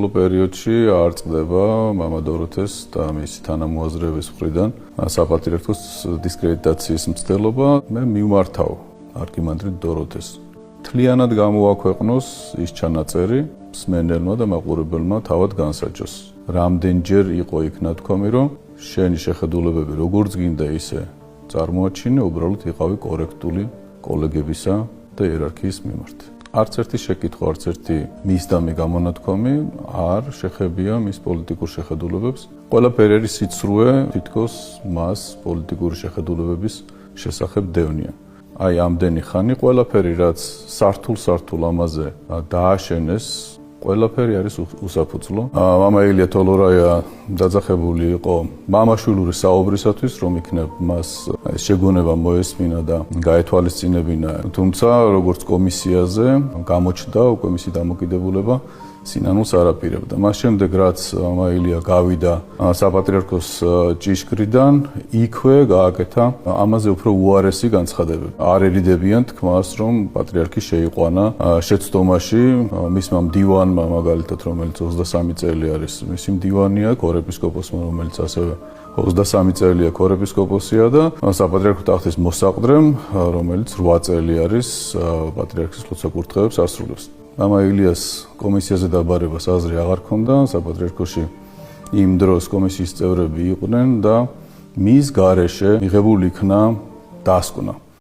ბოლო პერიოდში არ წყდება მამა დოროთეს და მისი თანამოაზრეების მხრიდან საპატრიარქოს დისკრედიტაციის მცდელობა. მე მივმართავ არქიმანდრიტ დოროთეს. თლიანად გამოაქვეყნოს ის ჩანაწერი მსმენელმა და მაყურებელმა თავად განსაჯოს. რამდენჯერ იყო იქ ნათქვამი, რომ შენი შეხედულებები როგორც გინდა ისე წარმოაჩინე, უბრალოდ იყავი კორექტული კოლეგებისა და იერარქიის მიმართ. არც ერთი შეკითხვა, არც ერთი მისდამი გამონათქვამი არ შეხებია მის პოლიტიკურ შეხედულებებს. ყველაფერი არის სიცრუე, თითქოს მას პოლიტიკური შეხედულებების შესახებ დევნია. აი ამდენი ხანი ყველაფერი, რაც სართულ ამაზე დააშენეს, ყველაფერი არის უსაფუძვლო. მამა ილია თოლორაია დაძახებული იყო მამაშვილური საუბრისათვის, რომ იქნებ მას შეგონება მოესმინა და გაეთვალისწინებინა. თუმცა, როგორც კომისიაზე გამოჩნდა უკვე მისი დამოკიდებულება სინანულს არ აპირებდა. მას შემდეგ, რაც მამა ილია გავიდა საპატრიარქოს ჭიშკრიდან, იქვე გააკეთა ამაზე უფრო უარესი განცხადებები. არ ერიდებიან თქმას, რომ პატრიარქი შეიყვანა შეცდომაში მისმა მდივანმა, მაგალითად, რომელიც 23 წელი არის მისი მდივანია, ქორეპისკოპოსმა, რომელიც ასევე 23 წელია ქორეპისკოპოსია და საპატრიარქო ტახტის მოსაყდრემ, რომელიც 8 წელი არის პატრიარქის ლოცვა-კურთხევებს ასრულებს. მამა ილიას კომისიაზე დაბარებას აზრი აღარ ჰქონდა, საპატრიარქოში იმ დროს კომისიის წევრები იყვნენ და მის გარეშე მიღებული იქნა დასკვნა.